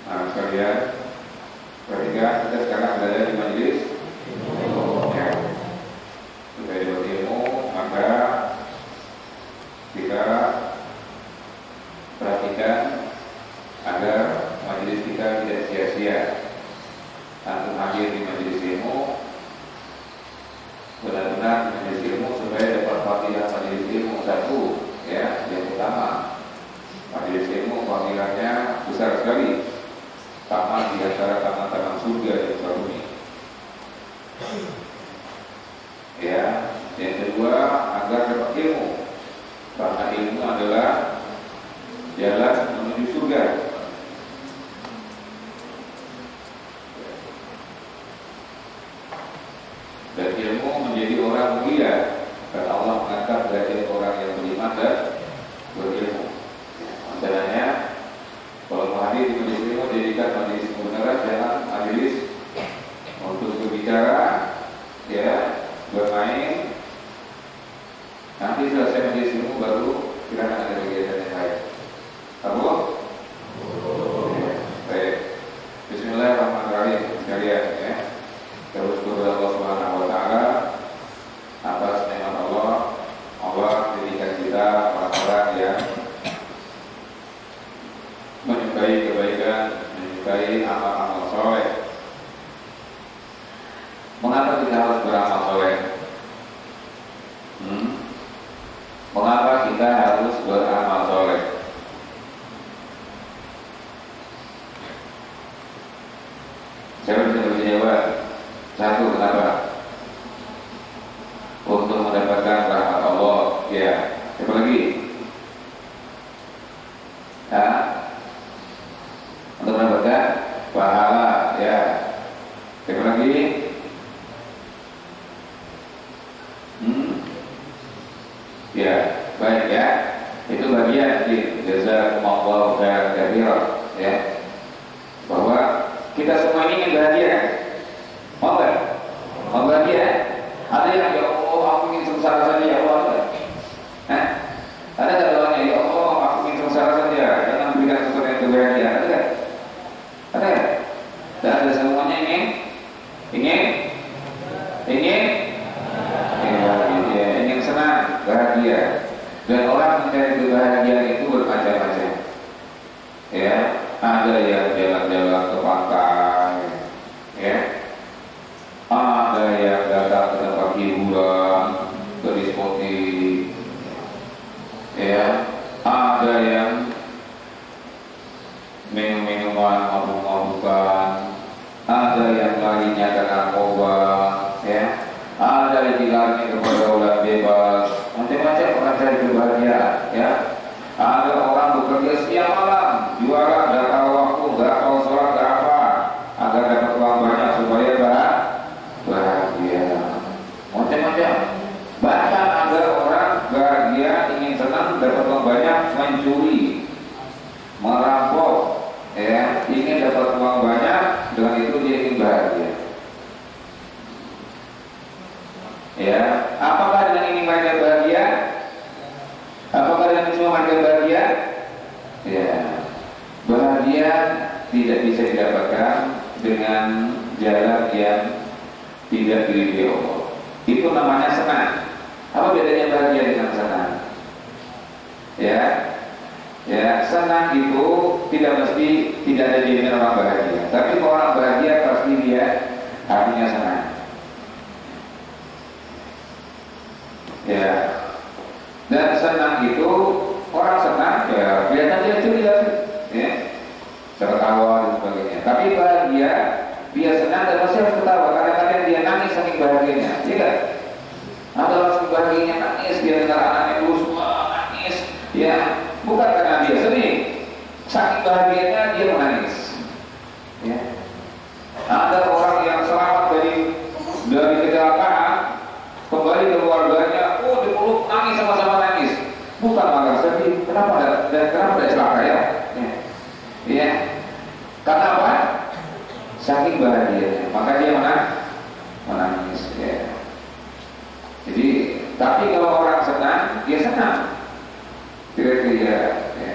Nah, sekalian, ketika kita sekarang berada di majelis ya, sudah di ilmu, maka kita perhatikan agar majelis kita tidak sia-sia. Antum hadir di majelis ilmu, benar-benar majelis ilmu supaya dapat fadilah majelis ilmu. Satu, ya, yang utama, majelis ilmu fadilahnya besar sekali, taman di antara taman-taman surga yang baru ini. Ya, yang kedua, agar dapat ilmu, karena ilmu adalah jalan menuju surga. Dan ilmu menjadi orang mulia, karena Allah mengangkat derajat orang yang beriman dan berilmu. Misalnya, kalau mau hadir di majelis ilmu, jadikan majelis kebenaran, jangan majelis untuk berbicara, ya, bermain. Nanti selesai majelis ilmu baru silakan ada kegiatan yang lain. Tahu? Baik. Bismillahirrahmanirrahim. Sekalian, ya. Terus berdoa Allah Subhanahu wa taala atas nikmat Allah. Allah jadikan kita orang-orang yang menyukai kebaikan, menyukai amal-amal soleh. Mengapa kita harus beramal soleh? Mengapa kita harus beramal soleh? Siapa bisa menjawab? Satu, kenapa? Untuk mendapatkan rahmat Allah. Ya. Siapa lagi? Ya. Untuk mendapatkan pahala. Ya. Siapa lagi? Ya, baik ya. Itu bagian di jazakumullahu khairan katsiran, ya. Bahwa kita semua ini ingin bahagia. Mau enggak? Mau bahagia? Ada yang ya Allah, aku ingin sengsara saja ya Allah. Ada enggak doanya ya Allah, aku ingin sengsara saja, jangan berikan sesuatu yang kebahagiaan. Ada enggak? Ada enggak? Dan ada semuanya ingin bahagia, ingin senang, bahagia. Dan orang mencari kebahagiaan itu bermacam-macam. Ya, ada yang jalan-jalan ke pantai, ya. Ada yang datang ke tempat hiburan, ke diskotik, ya. Ada yang minum-minuman mabuk-mabukan, ada yang larinya ke narkoba, ya. Ada yang dilarinya kepada ular bebas, macam-macam orang cari kebahagiaan, ya. Ada orang bekerja setiap malam, juara, gak tahu waktu, gak tahu sholat, gak apa, agar dapat uang banyak supaya bahagia. Macam-macam. Bahkan ada orang bahagia, ingin senang, dapat uang banyak, mencuri, merampok, ya, ingin dapat uang banyak, dengan itu dia ingin bahagia. Ya, apakah dengan ini mereka bahagia? Apakah dengan semua mereka bahagia? Ya, bahagia tidak bisa didapatkan dengan jalan yang tidak diridhoi Allah. Itu namanya senang. Apa bedanya bahagia dengan senang? Ya, senang itu tidak mesti tidak ada jaminan orang bahagia. Tapi kalau orang bahagia pasti dia hatinya senang. Ya, dan senang itu orang senang ya kelihatan dia ceria, ya, tertawa dan sebagainya. Tapi bahagia dia senang dan masih harus ketawa. Kadang-kadang dia nangis saking bahagianya, tidak? Ada orang saking bahagianya nangis, dia dengar anaknya dulu semua nangis, ya, bukan karena dia sedih, saking bahagianya dia menangis. Ya. Ada orang yang selamat dari kecelakaan, kembali ke keluarganya, dipeluk nangis sama-sama nangis, bukan malah sedih. Kenapa ada celaka ya? Ya, karena apa? Saking bahagianya, maka dia menangis. Ya. Jadi, tapi kalau orang senang, dia senang. Kira-kira, ya.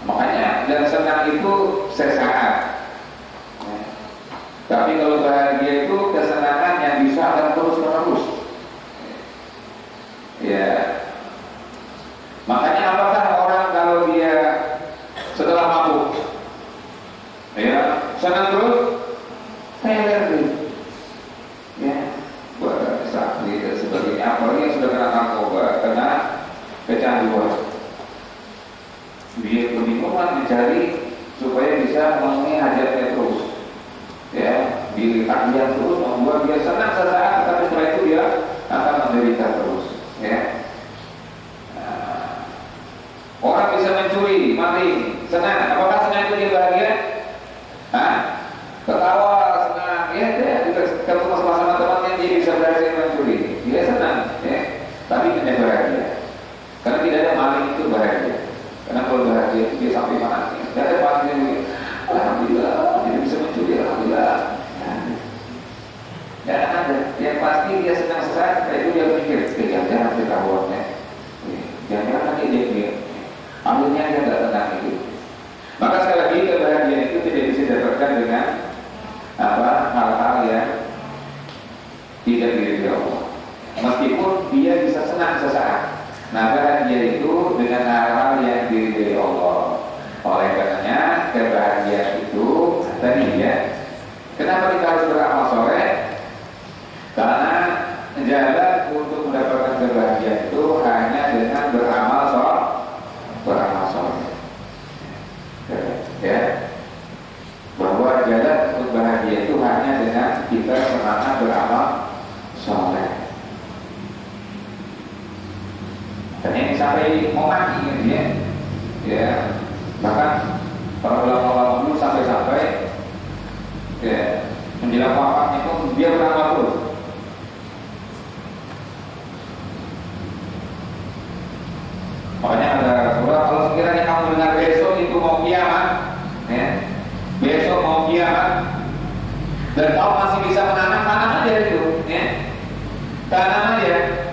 Makanya dan senang senang itu sesaat. Tapi kalau bahagia itu kesenangan yang bisa akan terus menerus. Ya, makanya apakah orang kalau dia setelah mabuk, ya senang terus, teler nih, ya, sakit dan sebagainya. Apalagi yang sudah kena narkoba, kena kecanduan, dia kebingungan mencari supaya bisa memenuhi hajatnya terus. Ya, di takbiran terus membuat dia senang sesaat, tapi setelah itu dia akan menderita terus. Ya, orang bisa mencuri, mati, senang. Apakah senang itu dia bahagia? Ketawa, senang. Ya, kita ketemu sama temannya dia bisa berhasil mencuri, dia senang. Ya, tapi tidak bahagia. Karena tidak ada maling itu bahagia. Karena kalau bahagia itu dia sampai mana? Tidak ada maling yang alhamdulillah, dia bisa mencuri, alhamdulillah. Dan ada yang pasti dia senang sesaat, setelah itu dia berpikir, jangan-jangan ketahuannya, jangan-jangan nanti dia akhirnya dia tidak tenang itu. Maka sekali lagi kebahagiaan itu tidak bisa didapatkan dengan hal-hal yang tidak diridhoi Allah. Meskipun dia bisa senang sesaat, nah bahagia itu dengan hal-hal yang diridhoi Allah. Oleh karenanya kebahagiaan itu tadi ya. Kenapa kita harus beramal soleh? Karena jalan untuk mendapatkan kebahagiaan itu hanya dengan beramal soleh. Ya, bahwa jalan untuk bahagia itu hanya dengan kita semangat beramal soleh. Dan ini sampai mau mati ya. Ya, bahkan para ulama dulu sampai ya menjelang wafatnya pun dia beramal terus. Makanya ada Rasulullah, kalau sekiranya kamu dengar besok itu mau kiamat, ya, besok mau kiamat, dan kamu masih bisa menanam, tanam aja itu, ya, tanam aja.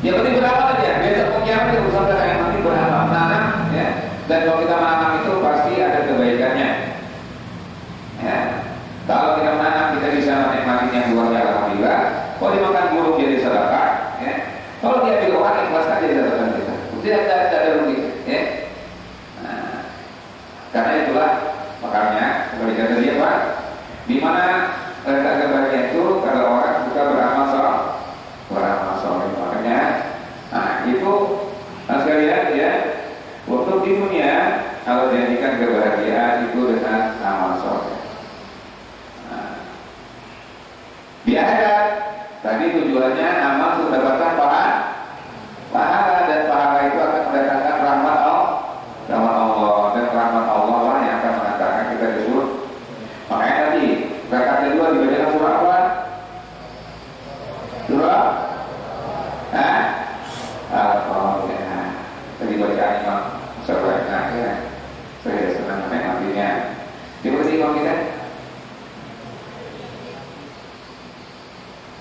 Yang penting beramal aja. Besok mau kiamat itu urusan kita, yang penting beramal, menanam, ya. Dan kalau kita menanam itu pasti ada kebaikannya. Ya. Kalau kita menanam, kita bisa menikmatinya buahnya alhamdulillah. Kalau dimakan burung jadi sedekah, ya. Kalau dia ambil orang, ikhlaskan jadi sedekah kita. Tidak ada rugi, ya. Nah, karena itulah makanya kebaikan tadi apa? Di mana kebahagiaan itu kalau orang suka beramal soleh, makanya, nah itu sekalian ya. Untuk di dunia, kalau dijadikan kebahagiaan itu dengan amal soleh. Nah, di akhirat tadi tujuannya amal untuk mendapatkan pahala, dan pahala itu akan mendatangkan rahmat Allah, dan rahmat Allah lah yang akan mengantarkan kita ke surga. Makanya tadi rakaat kedua dibacakan surah apa? Surah Al-Fatihah. Tadi bacaan Imam sebaiknya ya. Saya senang menikmatinya. Coba Imam kita.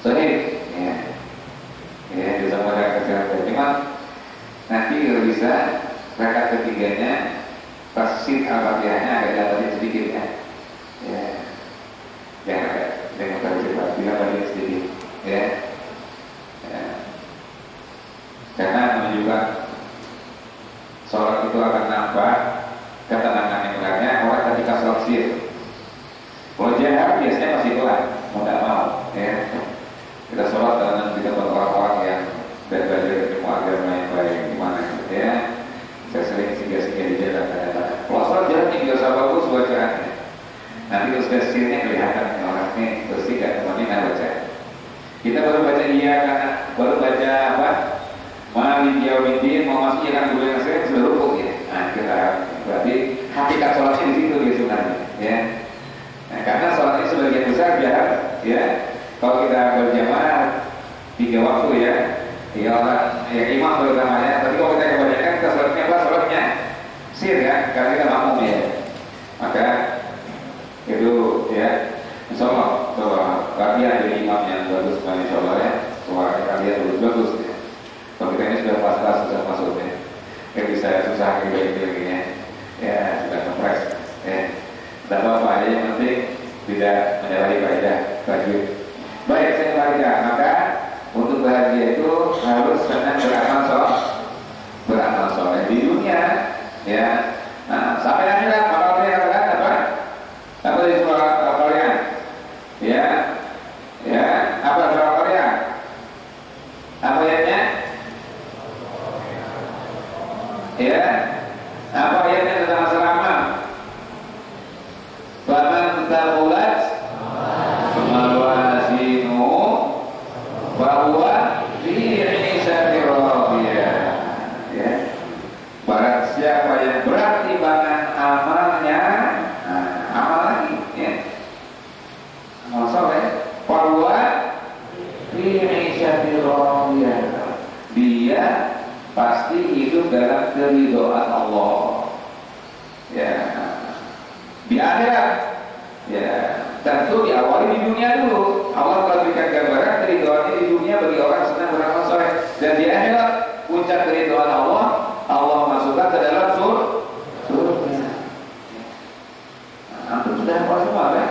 Sahih. Ya, bisa pada kesehatan. Memang nanti kalau bisa rakaat ketiganya tafsir Al-Fatihahnya agak jalanin sedikit ya. Ya, jangan dengan tafsir Al-Fatihah sedikit. Ya. Karena menunjukkan sholat itu akan nambah ketenangan yang benarnya. Orang ketika sholat sir, kalau jahar biasanya masih pelan, mau tidak mau ya. Kita sholat dengan kita orang-orang yang belajar ilmu agama yang baik gimana gitu ya. Saya sering singgah-singgah di jalan kadang-kadang. Kalau sholat jalannya biasa bagus bacaannya, nanti terus kesirnya kelihatan orangnya terus tidak temannya baca. Kita baru baca iya karena baru baca apa? Malik yaumiddin, mau masuk kan dulu yang saya sudah rukuk ya. Nah kita berarti hakikat sholatnya di situ dia sunahnya ya. Nah, karena sholatnya sebagian besar jahat ya. Kalau kita berjamaah 3 waktu ya, orang ya imam terutamanya. Tapi kalau kita kebanyakan kita sholatnya apa? Sholatnya sir ya, karena kita makmum ya. Maka itu ya, insyaallah kalian jadi imam yang bagus, insyaallah ya. Suara kalian bagus ya. Kalau kita ini sudah pas-pas, sudah masuknya, kayak bisa susah kayak gini ya, sudah kepres. taqulat mawazinu bahwa fi 'ishatin radiyah. Ya. Barang siapa yang berat timbangan amalnya, amal lagi, ya. Amal soleh, bahwa fi 'ishatin radiyah. Dia pasti hidup dalam keridhaan Allah. Ya, di akhirat, ya tentu diawali di dunia dulu. Allah telah berikan gambaran keridhaan di dunia bagi orang senang beramal soleh, dan di akhirat puncak keridhaan Allah, Allah masukkan ke dalam surga. Antum sudah hafal semua kan?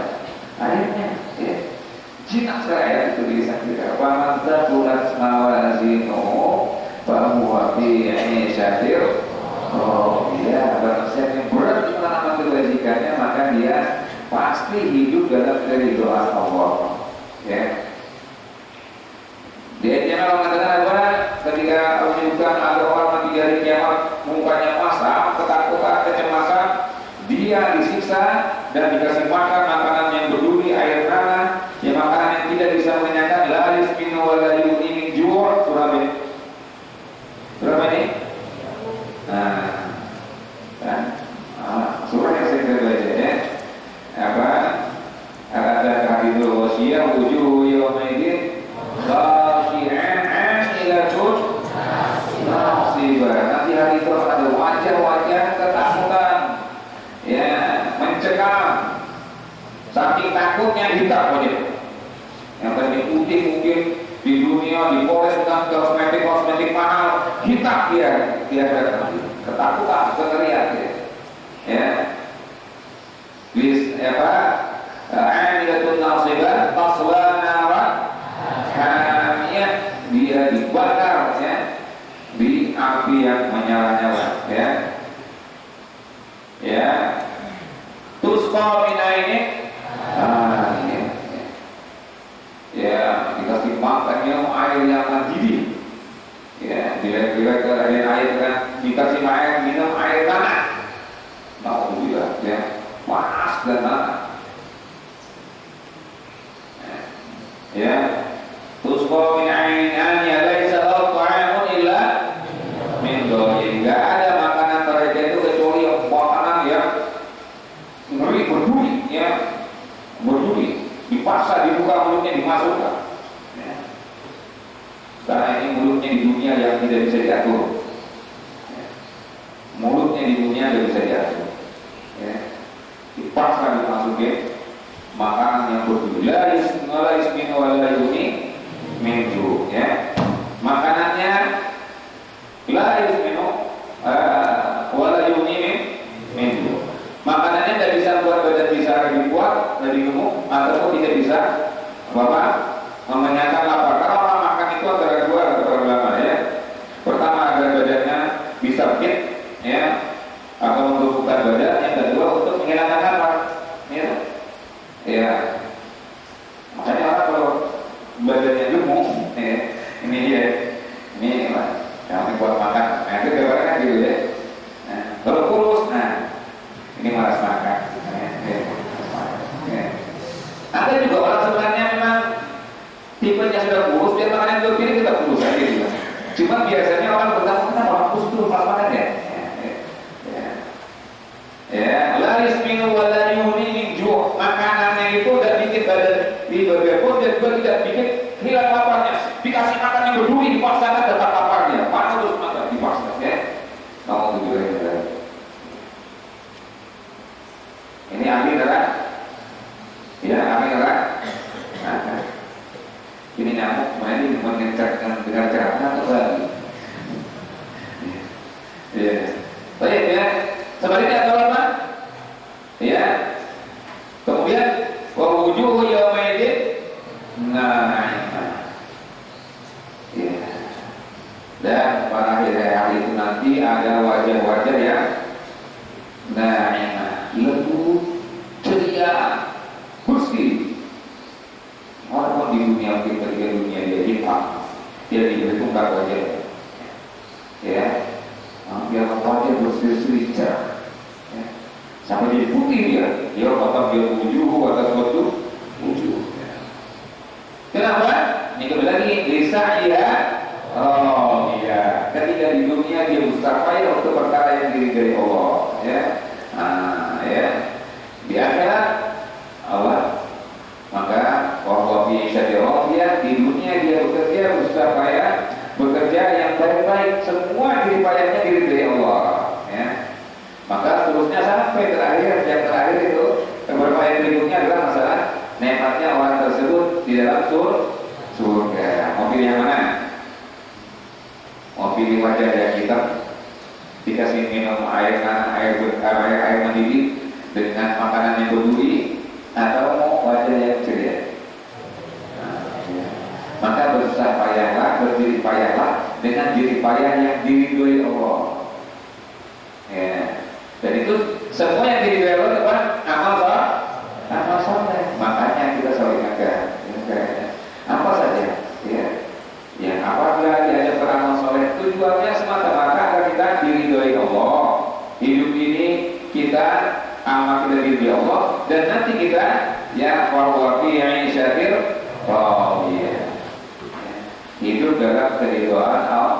Ayatnya, ya. Jinak saya itu bisa kita. Wa mantzaqulat mawazinu bahwa fi 'ishatin radiyah. Barang siapa yang berat amal kebajikannya, maka dia pasti hidup dalam keridhaan Allah. Ya. Dia kalau mengatakan apa? Ketika menyebutkan ada orang mati di hari kiamat, mukanya pasang, ketakutan, kecemasan, dia disiksa dan dikasih makan makanan yang berduri, air tanah, ya makanan yang tidak bisa mengenyangkan, la yusminu wa la yughni min ju'. Surah ini? Surah yang saya baca, ya. Apa? Ada hadithul wasiyah wujuhu yawmaidin khashi'an 'amilatun nasibah. Nanti hari itu ada wajah-wajah ketakutan, ya, mencekam, saking takutnya hitam aja. Yang tadi putih mungkin di dunia dipoles dengan kosmetik mahal, hitam dia ketakutan, kengerian dia. Ya. Bis apa? 'amilatun nasibah tasla naran hamiyah. Dia dibakar, ya, di api yang menyala-nyala, ya. Ya. Tusqa min aini. Ini. Ya, dikasih makan minum air yang mendidih. Ya, bila ke air kan dikasih air minum air tanah. Alhamdulillah, ya, panas dan tanah. Ya, tusqa min ainin laysa ta'amun illa min dhalin. Enggak ada makanan mereka itu kecuali makanan yang ngeri, berduri, ya, berduri, dipaksa, dibuka mulutnya, dimasukkan. Ya. Karena ini mulutnya di dunia yang tidak bisa diatur. Ya. Mulutnya di dunia tidak bisa diatur. Ya. Dipaksa dimasukin makanan yang berduri. La yusminu wa la yughni min ju', ya. Makanannya la yusminu wa la yughni min ju'. Makanannya tidak bisa buat badan bisa lebih kuat, lebih gemuk, ataupun tidak bisa mengenyangkan lapar. Karena orang makan itu antara dua ulama, ya. Pertama agar badannya bisa fit, ya, atau menumbuhkan badan. Yang kedua untuk menghilangkan lapar, ya. Ya. Makanya orang kalau badannya gemuk, ya, ini dia, ini yang buat makan. Nah, itu gambarnya kan gitu, ya. Nah, kalau kurus, nah, ini malas makan. Ada juga orang sebenarnya memang tipenya sudah kurus, dia makan yang berpiring kita kurus aja juga. Cuma biasanya orang bertanya, kenapa orang kurus itu pas makan ya? Ya, la yusminu wa la yughni min ju'. Makanannya itu tidak bikin badan di bagian perut, dan juga tidak bikin hilang laparnya. Dikasih makan yang berduri, dipaksakan tetap laparnya. Panas terus makan, dipaksa, ya. Mau tujuh ya. Ini ahli neraka. Ya, ahli neraka. Nah, ini nyamuk main mengencangkan dengan cara atau lagi. Ya. Baik, ya. Sebaliknya atau apa? Ya. Kemudian wa wujuhu yaumaidin na'imah. Ya. Dan pada hari itu nanti ada wajah-wajah yang na'imah, lebih ceria, bersih. Orang di dunia kita, di dunia dia hitam, dia diberi tunggal wajah, ya, biar wajah bersih-bersih cerah, ya. Sampai jadi putih dia bakal dia wujuh wa akhirat Allah. Maka bahwa dia di dunia dia bekerja supaya bekerja yang baik-baik, semua jerih payahnya diridhoi Allah, ya. Maka seterusnya sampai terakhir, yang terakhir itu beberapa yang berikutnya adalah masalah nikmatnya orang tersebut di dalam surga. Mau pilih yang mana? Mau pilih wajah yang hitam dikasih minum air mendidih dengan makanan yang berduri, atau mau wajah yang ceria? Maka bersusah payahlah, berjerih payahlah dengan jerih payah yang diridhoi Allah, ya. Dan itu semua yang diridhoi Allah apa? Amal soleh. Makanya kita selalu ingatkan, apa saja, ya, yang apabila diajak beramal soleh, tujuannya semata-mata agar kita diridhoi Allah. Hidup ini kita amal kita diridhoi Allah, dan nanti kita ya warwafi yang syakir, oh iya, hidup dalam keridhaan Allah.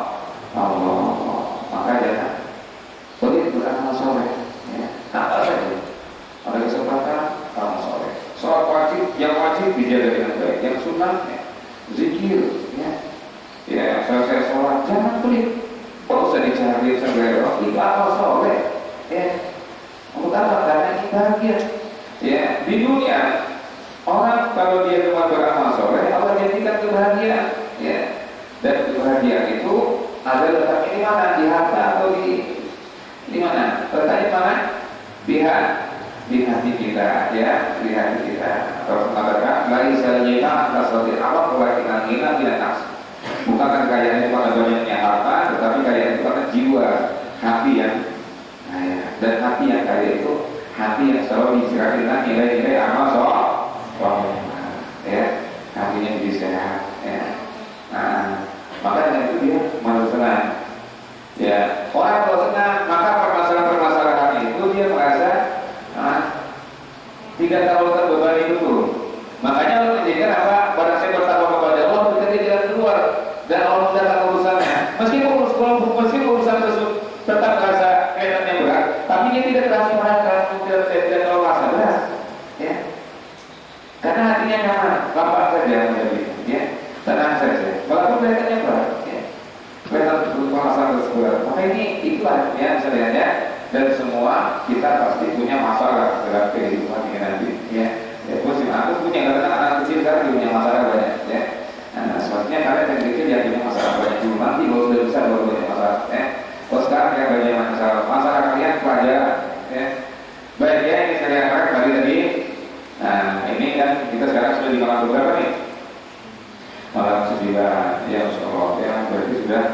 Maka jangan boleh beramal soleh, ya. Apa saja, ada kesempatan amal soleh. Sholat wajib, yang wajib dijaga dengan baik, yang sunnah, ya, zikir, ya, selesai sholat jangan pelit, kok usah dicari sampai itu amal soleh, ya. Untuk apa? Karena ini bahagia, ya. Di dunia orang kalau dia cuma beramal soleh, Allah jadikan kebahagiaan, ya. Dan kebahagiaan itu ada letaknya di mana? Di harta atau di mana? Letaknya mana? Di hati kita, ya, di hati kita. Kalau mengatakan lari saljina tasawir Allah walakin ghina bila nafs. Bukan kekayaan itu pada banyaknya harta, tetapi kekayaan itu pada jiwa, hati yang kaya. Dan hati yang kaya itu hati yang selalu diisi dengan nilai-nilai amal soleh, ya, hatinya jadi sehat, ya. Nah, maka dengan itu dia malu senang, ya. Orang kalau senang, maka permasalahan itu dia merasa tidak terlalu terbebani betul. Makanya Allah menjadikan apa? Barang saya bertakwa kepada Allah, ketika jalan keluar dan Allah datang urusannya. Meskipun urusan tersebut tetap terasa kaitannya berat, tapi dia tidak terasa merasa, tidak terlalu rasa berat, ya. Karena hatinya nyaman, lapang saja menjadi, ya, tenang saja. Walaupun kelihatannya berat, ya, kelihatan masalah tersebut. Maka ini itulah ya sebenarnya. Dan semua kita pasti punya masalah dalam kehidupan ini nanti, ya. Ya, aku punya, karena anak kecil sekarang punya masalah banyak, ya. Nah, sebabnya kalian yang kecil ya punya masalah banyak dulu, nanti kalau sudah besar baru punya masalah, ya. Kalau sekarang ya banyak masalah kalian pelajaran, ya. Baik, ya, ini saya harap balik tadi. Nah, ini kan kita sekarang sudah di malam berapa nih? Malam 9, ya, insyaallah, ya, berarti sudah,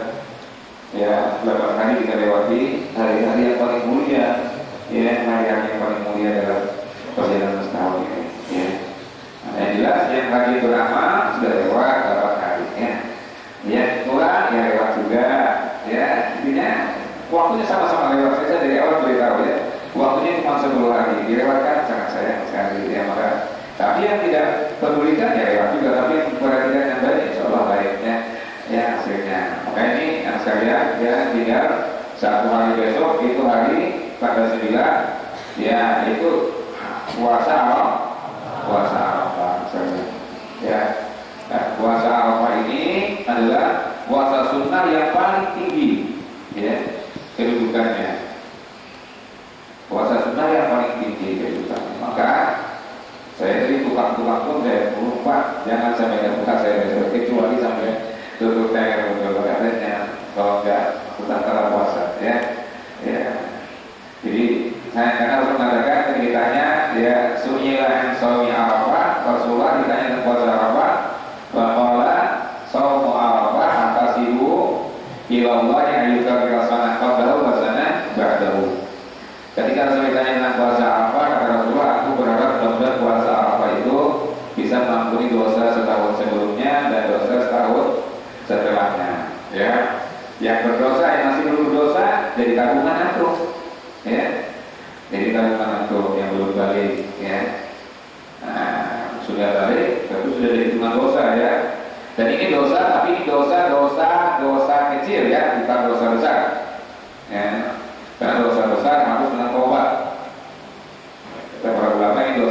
ya, 8 hari kita lewati hari-hari yang paling mulia, ya, hari-hari yang paling mulia dalam perjalanan setahun ini, ya. Nah, yang jelas yang lagi beramal sudah lewat 8 hari, ya. Ya, kurang ya lewat juga, ya. Intinya waktunya sama-sama lewat. Saya dari awal beritahu, ya, waktunya cuma 10 hari, dilewatkan sangat sayang sekali, ya. Maka tapi yang tidak pedulikan ya lewat juga, tapi yang perhatikan yang baik, insyaallah baiknya, ya, hasilnya. Maka ini yang sekalian, ya, tinggal 1 hari besok itu hari tanggal 9, ya, itu puasa Arafah, ya. Nah, puasa Arafah ini adalah puasa sunnah yang paling tinggi, ya, kedudukannya. Puasa sunnah yang paling tinggi kedudukannya. Maka saya dari tukang-tukang pun saya lupa, jangan sampai buka saya besok, kecuali sampai tutup saya betul katanya, kalau enggak utara puasa, ya, ya. Jadi saya karena harus mengatakan ceritanya, ya, sunyilah saumi Arafah, Rasulullah ditanya tentang puasa Arafah, bahwa saumu Arafah antasibu ilallah yang ayuka birasana qablahu wasana ba'dahu. Ketika Rasulullah ditanya tentang puasa Arafah, kata Rasulullah, aku berharap mudah-mudahan puasa Arafah itu bisa mengampuni dosa setahun sebelumnya dan dosa setahun setelahnya, ya. Yang berdosa, yang masih belum berdosa, jadi tabungan antum, ya. Jadi tabungan antum yang belum balik, ya. Nah, sudah balik, tapi sudah jadi hitungan dosa, ya. Dan ini dosa, tapi ini dosa kecil, ya, bukan dosa besar, ya. Karena dosa besar harus dengan taubat. Para ulama ini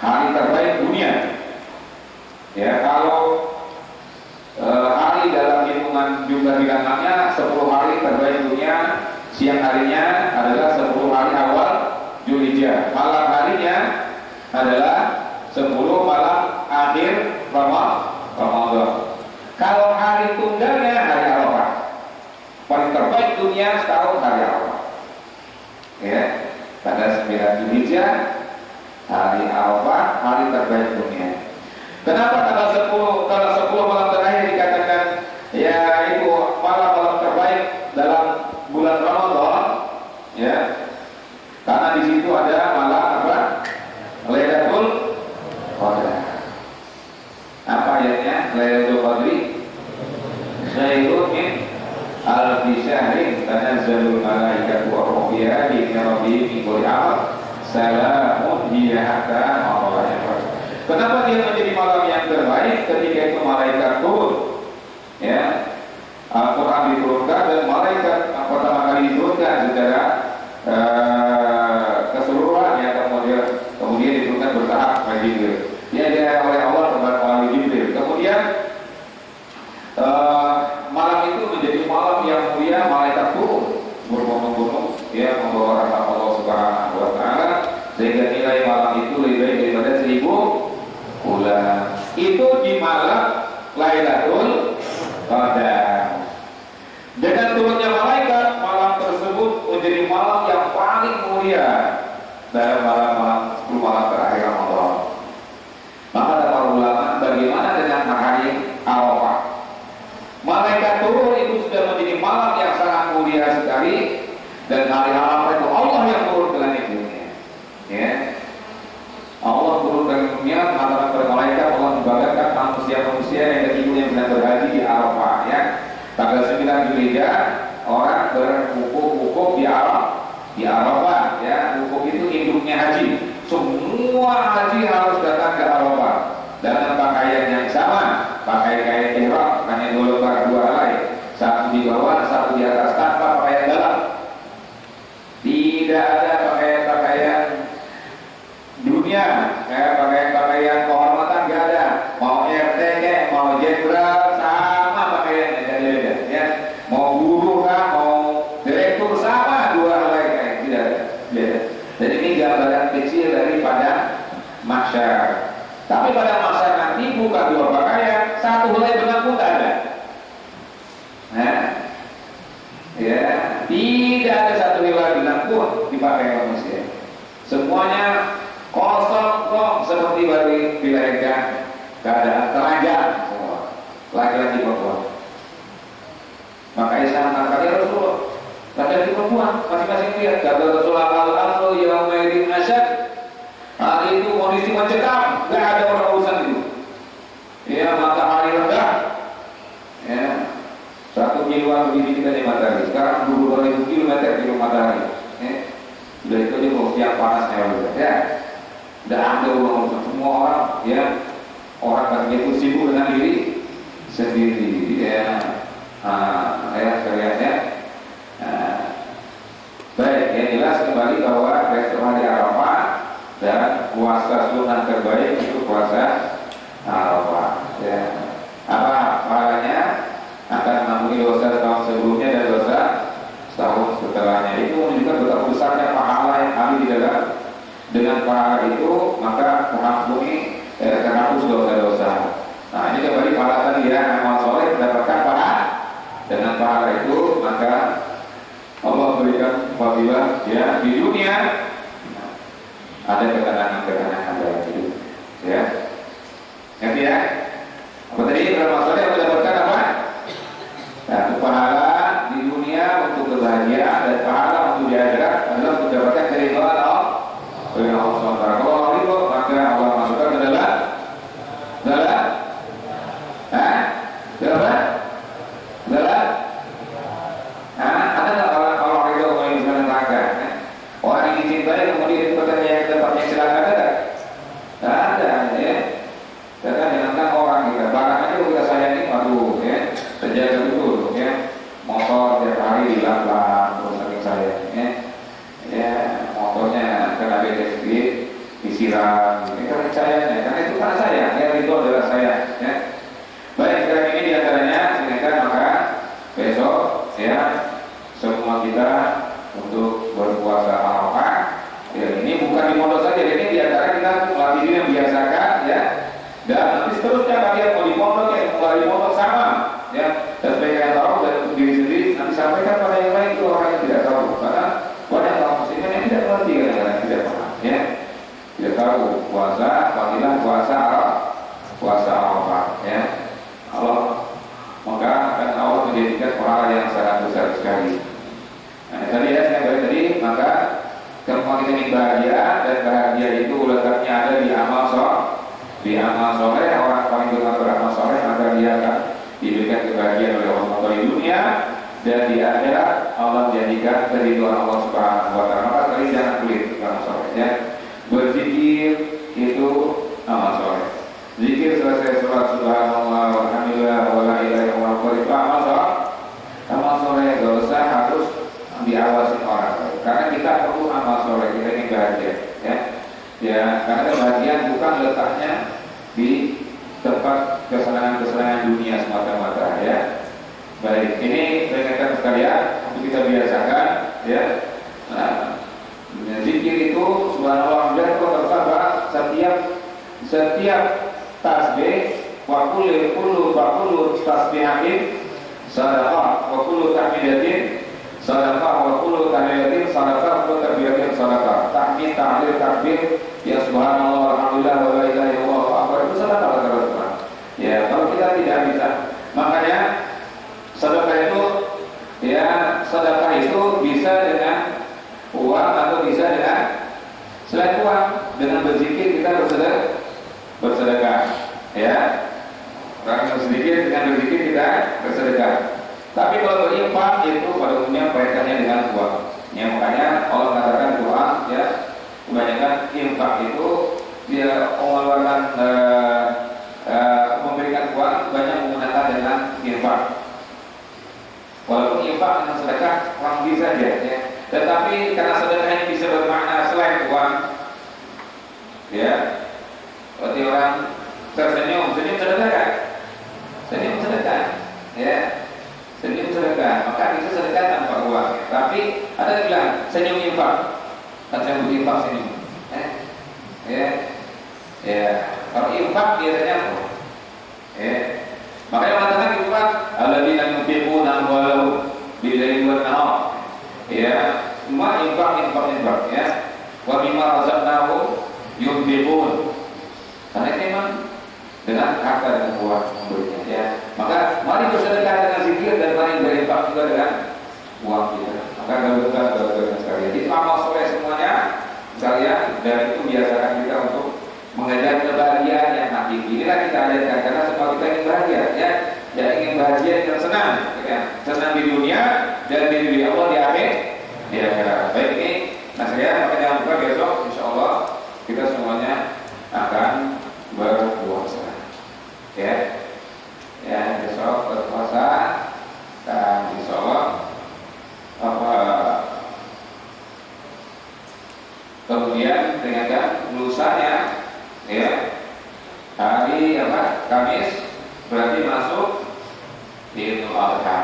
hari terbaik dunia. Ya, kalau hari dalam hitungan jumlah bilangannya 10 hari terbaik dunia, siang harinya adalah 10 hari awal Zulhijjah, malam harinya adalah 10 malam akhir Ramadan. Kalau hari tunggalnya hari Arafah. Paling terbaik dunia setahun hari Arafah. Ya, pada 9 Zulhijjah hari Arafah, hari terbaik dunia. Kenapa tanggal 10 malam terakhir dikatakan ya itu malam terbaik dalam bulan Ramadan? Ya, karena di situ ada malam apa? Lailatul Qadar. Apa ayatnya? Lailatul Qadri khairun min alfi syahrin tanazzalul malaikatu war-ruhu fiha bi rabbihim min kulli amr salamun hiya hatta matla'il fajr. Kenapa dia menjadi malam yang terbaik? Ketika itu malaikat turun, ya, Al-Quran diturunkan dan malaikat pertama kali diturunkan secara keseluruhan, ya, kemudian diturunkan bertahap oleh Jibril. Dia oleh Allah melalui Jibril. Kemudian malam itu menjadi malam yang mulia, malaikat turun berbondong-bondong, ya, membawa rahmat Allah Subhanahu wa Ta'ala, sehingga nilai malam itu lebih baik daripada 1000 bulan. Itu di malam Lailatul Qadar. Dengan turunnya malaikat, malam tersebut menjadi malam yang paling mulia dalam malam-malam 10 malam terakhir Ramadan. Maka ada para ulama, bagaimana dengan hari Arafah? Malaikat turun itu sudah menjadi malam yang sangat mulia sekali, dan hari Arafah itu Allah yang turun ke langit dunia. Ya, Allah turun ke dunia mengatakan kepada malaikat, Allah membanggakan manusia-manusia yang ketiga yang sedang berhaji di Arafah. Ya, tanggal 9 Zulhijjah orang berwukuf di Arafah. Ya, wukuf itu induknya haji. Semua haji harus datang ke Arafah dengan pakaian yang sama, pakai kain ihram, hanya dua helai, satu di bawah, satu di atas, tanpa pakaian dalam. Tidak ada pakaian dunia, pakaian kehormatan nggak ada. Mau RT, mau jenderal, sama pakaiannya, tidak beda. Ya, mau guru kan, mau direktur, sama, dua helai kain, tidak ada. Beda. Dan ini gambaran kecil daripada mahsyar. Tapi pada masa nanti bukan dua pakaian, satu helai benang pun tak ada. Nah, ya, tidak ada satu helai benang pun dipakai manusia. Semuanya kosong seperti baru dilahirkan, keadaan telanjang semua, laki-laki perempuan. Maka Isa mengatakan, ya Rasulullah, laki-laki perempuan masing-masing lihat. Kata Rasulullah, al-amru yawmaidin asyad. Hari itu kondisi mencekam, nggak ada orang urusan itu. Ya, matahari rendah, ya, 1 kiloan begini kita di matahari. Sekarang 22.000 kilometer kilo matahari. Ya, sudah itu aja mau siap panasnya udah. Ya, nggak ada orang urusan. Semua orang, ya, orang kan itu sibuk dengan diri sendiri. Ya, ya sekalian ya. Baik, yang jelas kembali bahwa besok hari Arafah dan puasa sunnah terbaik itu puasa Arafah. Ya. Apa pahalanya? Akan mengampuni dosa tahun sebelumnya dan dosa tahun setelahnya. Itu menunjukkan betapa besarnya pahala yang kami di dalam. Dengan pahala itu maka mengampuni terhapus dosa-dosa. Nah, ini kembali pahala tadi ya, amal soleh mendapatkan pahala. Dengan pahala itu maka Allah berikan fadilah ya di dunia. Ada ketenangan-ketenangan dalam hidup, ya. Ngerti ya? Apa tadi? Beramal soleh mendapatkan apa? Nah, pahala di dunia untuk kebahagiaan dan pahala untuk di akhirat adalah untuk mendapatkan keridhaan Allah. Oleh Allah SWT. Kalau Allah ridho, maka Allah masukkan ke dalam, ada nggak kalau ridho mau misalnya neraka? Orang yang dicintai kemudian bertanya yang tempatnya silakan ada? Nggak ada, ya. Karena jangankan orang kita, barang aja kita sayangi, aduh, ya, terjaga betul, ya. Motor tiap hari dilap-lap, terus saking sayang, ya. Ya, motornya kena BTS disiram, ini kan sayangnya, karena itu kan saya, yang itu adalah saya. Ya. Baik, sekarang ini diantaranya silakan maka besok ya semua kita untuk berpuasa Arafah. Ya, ini bukan di pondok saja, ini diantara kita melatih diri membiasakan ya. Dan nanti seterusnya kalian mau di pondok ya, mau di pondok sama ya. Dan sebagai yang tahu dan untuk diri sendiri nanti sampaikan pada yang lain itu orang yang tidak tahu, karena banyak kaum muslimin yang tidak mengerti kadang-kadang tidak paham ya. Tidak tahu puasa, fadilah puasa Arafah ya. Allah maka akan Allah menjadikan orang yang sangat besar sekali. Nah, tadi ya saya balik tadi, maka semua kita ingin bahagia, dan bahagia itu letaknya ada di amal soleh. Orang paling banyak beramal soleh maka dia akan diberikan kebahagiaan oleh Allah di dunia, dan di akhirat Allah menjadikan keridhaan Allah Subhanahu wa taala. Maka sekali jangan pelit amal soleh ya. Berzikir itu amal soleh. Zikir selesai sholat subhanallah walhamdulillah wala ilaha illallah amal soleh, gak usah harus diawasi orang lain, karena kita perlu amal soleh, kita ingin bahagia ya, karena kebahagiaan bukan letaknya di tempat kesenangan dunia semata-mata ya. Baik, ini saya ingatkan sekalian untuk kita biasakan ya. Nah, zikir itu subhanallah dan tersabar setiap tasbih wa kullu tasbihatin sadaqah wa kullu tahmidatin sadaqah wa kullu tahmidatin sadaqah wa kullu takbiratin sadaqah. Tahmid, tahlil, takbir ya subhanallah walhamdulillah wa la ilaha illallah akbar itu sedekah kata Rasulullah. Ya, kalau kita tidak bisa, makanya sedekah itu bisa dengan uang atau bisa dengan selain uang. Dengan berzikir kita bersedekah ya. Orang sedikit dengan berzikir kita bersedekah. Tapi kalau berinfak itu pada umumnya kaitannya dengan uang. Ya, makanya Allah katakan doa ya, kebanyakan infak itu dia mengeluarkan memberikan uang banyak menggunakan dengan infak. Walaupun infak dengan sedekah kurang bisa saja ya. Tetapi karena sedekah ini bisa bermakna selain uang ya. Seperti orang tersenyum sedekah kan? Senyum sedekah ya. Senyum sedekah, maka bisa sedekah tanpa uang. Tapi ada yang bilang senyum infak, kan saya butuh infak senyum. Ya. Kalau infak biasanya makanya mengatakan infak alladzina yunfiquna amwalahum bil-laili wan-nahar. Ya, semua infak ya. Wa mimma razaqnahum yunfiqun. Karena memang dengan harta dan uang memberinya ya. Maka mari bersedekah dengan zikir, dan mari berinfak juga dengan uang kita. Maka gaulkan sekalian. Itu amal soleh semuanya sekalian, dan itu biasakan kita untuk mengejar kebahagiaan yang hakiki. Inilah kita ajarkan karena semua kita ingin bahagia ya. Ya, ingin bahagia dan senang ya. Senang di dunia dan di dunia Allah di akhir. Ya, baik ini nasihat, maka jangan lupa besok insyaallah kita semuanya akan berpuasa ya. Ya, besok berpuasa, dan insyaallah kemudian dengarkan lusanya ya, hari Kamis berarti masuk Idul Adha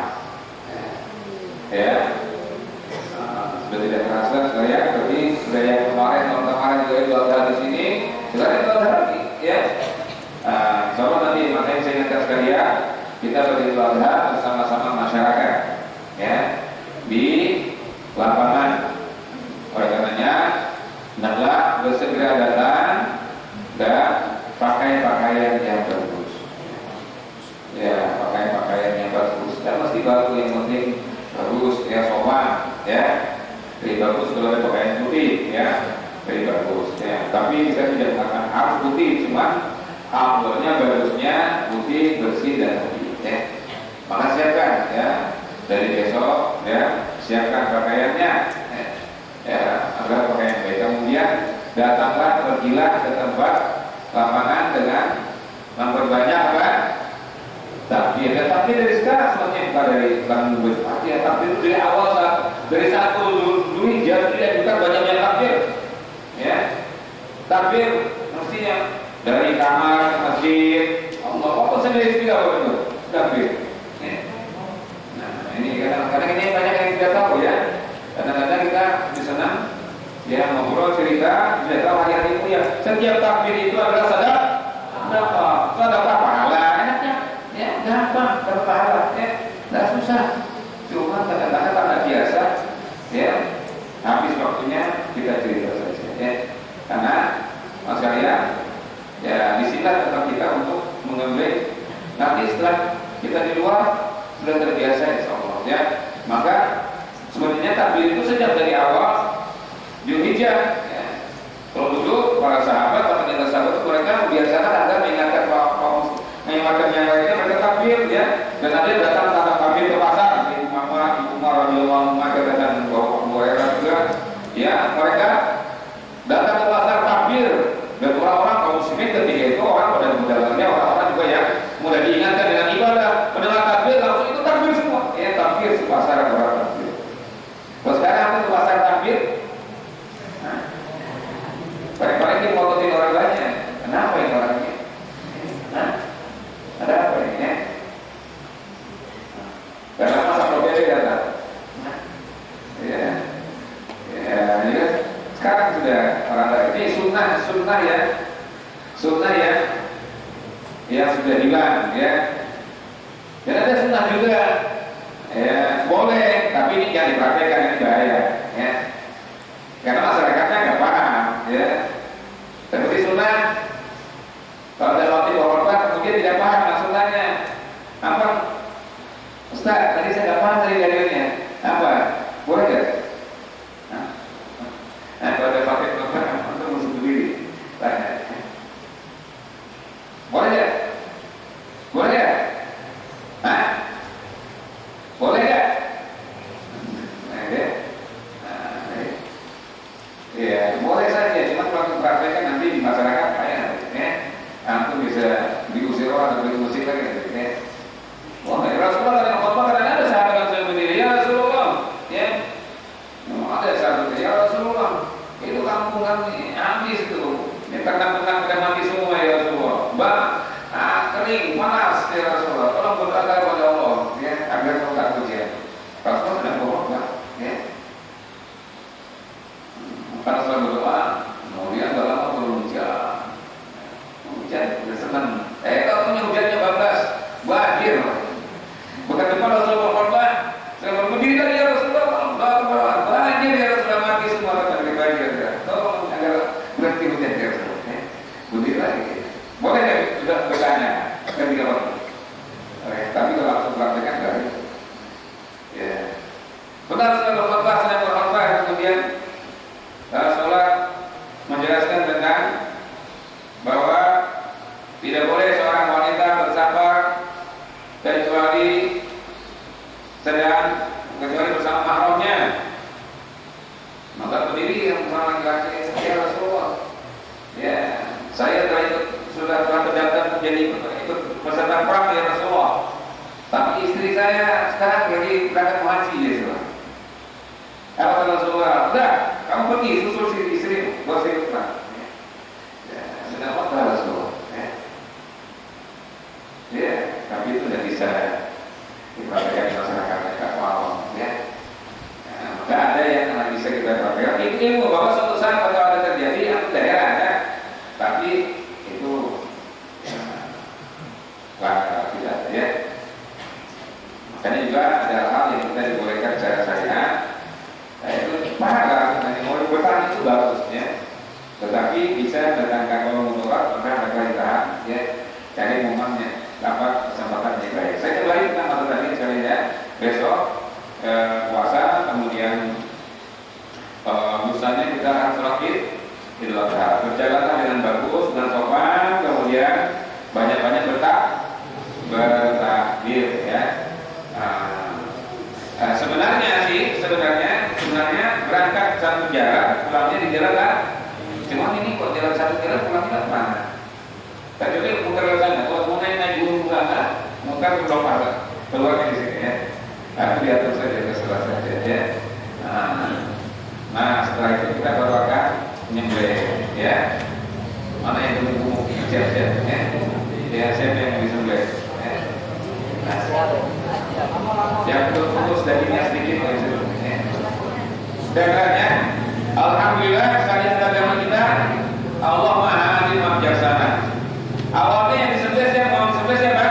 ya. Sudah tidak terasa saya, berarti sudah yang kemarin juga Idul Adha di sini, sekarang Idul Adha lagi ya. Insyaallah nanti makanya saya ingatkan sekalian, kita berdiri Adha bersama-sama masyarakat ya di lapangan. Oleh karenanya hendaklah bersegera datang dan pakai pakaian yang bagus ya, pakai pakaian yang bagus, tidak mesti bagus, yang penting bagus ya, sopan ya. Jadi bagus kalau ada pakaian putih ya, jadi bagus ya. Tapi kita tidak mengatakan harus putih, cuma awalnya bagusnya putih, bersih dan rapi ya. Maka siapkan ya, dari besok ya, siapkan pakaiannya ya, agar pakaian baik. Kemudian datanglah, pergilah ke tempat lapangan dengan memperbanyak takbir. Dan takbir dari sekarang sebenarnya bukan dari bangun berpati ya. Takbir itu dari awal, dari satu Dzulhijjah tidak bukan banyak takbir ya. Takbir mestinya dari kamar ke masjid. Allah, apa sendiri tidak begitu? Takbir. Ya. Nah, ini kadang-kadang ini banyak yang tidak tahu ya. Kadang-kadang kita di sana ya ngobrol cerita, tidak tahu hari-hari itu ya. Setiap takbir itu adalah sedekah pahala. Enaknya, ya gampang dapat pahala, ya tidak susah. Cuma kadang-kadang karena biasa, ya habis waktunya kita cerita saja. Ya. Karena mas kalian, ya disinilah tempat kita untuk mengambil. Nanti setelah kita di luar sudah terbiasa, insya Allah. Ya, maka sebenarnya takbir itu sejak dari awal Dzulhijjah. Ya. Kalau dulu para sahabat atau kita sahabat mereka membiasakan agar mengingatkan mengingatkan yang lainnya mereka takbir, ya. Dan ada datang tanda takbir ke pasar di Umar radhiyallahu anhu dan Abu Hurairah juga. Ya, mereka datang ke pasar takbir dan orang-orang kaum muslimin ketika itu orang pada menjalannya orang-orang juga yang mudah diingatkan dengan ibadah mendengar takbir langsung itu takbir semua. Ya, takbir di pasar orang takbir. Kalau sekarang aku ke pasar takbir, paling-paling dia mototin orang lainnya. Kenapa ini orangnya? Ada apa ini? Ya? Karena masa probeli datang. Ya, ya. Sekarang sudah orang lain. Ini sunnah ya, yang sudah hilang ya. Dan ada sunnah juga, ya boleh, tapi ini jangan dipraktekkan, ini bahaya, ya. Karena masyarakatnya nggak paham, ya. Seperti sunnah, kalau ada waktu berkorban, mungkin tidak paham maksudnya. Apa? Ustaz, tadi saya nggak paham dari dalilnya. Apa? Boleh nggak? Nah, kalau ada pakai korban, untuk musuh berdiri. Tanya. Boleh nggak? Boleh nggak? Hah? Boleh nggak? Ya, boleh saja, cuma kalau praktekkan nanti di masyarakat payah, ya. Antum bisa diusir orang atau diusir lagi, ya. Wah, ya Rasulullah yang khotbah kadang ada sahabat yang saya berdiri, ya Rasulullah, ya. Ada sahabat, ya Rasulullah, itu kampung kami habis itu, ini ternak-ternak pada mati semua ya Rasulullah, kering, panas ya Rasulullah, tolong berdoa kepada Allah, ya, agar kau tak hujan. Rasulullah sedang berkhotbah, ya. Karena setelah berdoa, kemudian gak lama turun hujan. Hujan, udah senang. Kalau punya hujannya bablas, banjir. Bukan depan Rasulullah berkhotbah, saya berdiri tadi ya Rasulullah, banjir ya Rasulullah, mati semua orang banjir. Tolong agar berhenti hujan ya Rasulullah. Berdiri lagi. Boleh nggak? Sudah bertanya, ketika waktu. Tapi kalau langsung praktekkan dari, ya. Benar sudah berkhotbah, sedang berkhotbah, kemudian sholat menjelaskan tentang bahwa tidak boleh seorang wanita bersafar kecuali bersama mahramnya. Maka berdiri yang bersama laki-laki, ya Rasulullah, ya saya sudah terdaftar menjadi ikut peserta perang ya Rasulullah. Tapi istri saya sekarang lagi berangkat haji ya Rasulullah. Apa kata Rasulullah? Udah, kamu pergi susul si istri, buat saya ikut perang. Ya, sudah apa Rasulullah? Ya, tapi itu tidak bisa dipraktekkan di masyarakat mereka awam, ya. Maka ada yang bisa kita praktekkan. Itu ilmu bahwa suatu saat kalau ada terjadi yang daerah ada, tapi itu tidak, ya. Makanya juga ada hal yang kita dibolehkan secara syariat. Itu pahala, mau bertahan itu bagus, ya. Tetapi bisa datangkan kalau mutlak, maka ada kaitan, ya. Cari momennya, dapat kesempatan yang baik. Saya kembali tentang masa tadi sekali ya. Besok puasa, kemudian lusanya kita akan sholat Idul Adha. Berjalanlah dengan bagus, dengan sopan, kemudian banyak-banyak bertakbir, ya. Sebenarnya berangkat satu jalan, pulangnya di jalan lah. Cuma ini kok jalan satu jalan pulangnya kemana? Tadi juga muter ke sana. Kalau mau naik gunung sana, muter ke Pulau keluar di sini, ya. Nah, diatur saja ke sebelah saja, ya. Nah, setelah itu kita baru akan nyembelih, ya. Mana yang gemuk-gemuk? siap-siap ya. Ya, siapa yang disembelih? Ya. Nah, yang putus dagingnya sedikit ya. Dan ya. Alhamdulillah sekalian agama kita, Allah Maha Adil Maha Bijaksana. Awalnya yang disembelih siapa? Mau disembelih siapa?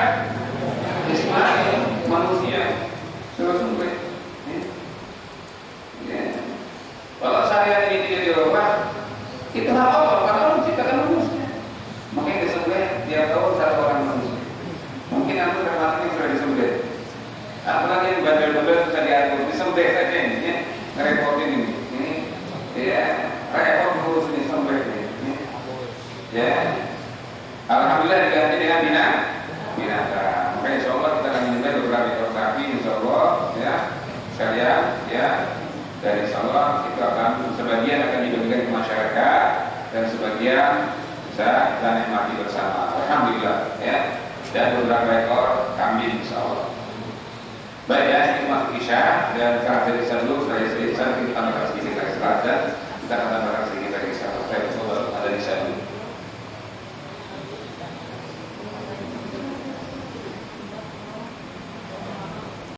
Ismail, manusia. Suruh sembelih. Ya. Kalau saya ini di rumah, itu hak Allah karena Allah menciptakan manusia. Mungkin disembelih dia tahu satu orang manusia. Mungkin aku termasuk yang sudah disembelih. Apalagi yang bandel-bandel bisa diatur, disembelih saja ini, ya. Ngerepotin ini. Ya, repot ngurus ini sampai ini. Ya, alhamdulillah diganti dengan binatang. Maka insya Allah kita akan menyembelih beberapa ekor sapi, insya Allah, ya, sekalian, ya, dan insya Allah kita akan sebagian akan dibagikan ke masyarakat dan sebagian bisa kita nikmati bersama. Alhamdulillah, ya, dan beberapa ekor kambing, insya Allah. Baik ya, ini masuk isya dan karakteristik dulu saya kita tambahkan sedikit lagi setelah kita akan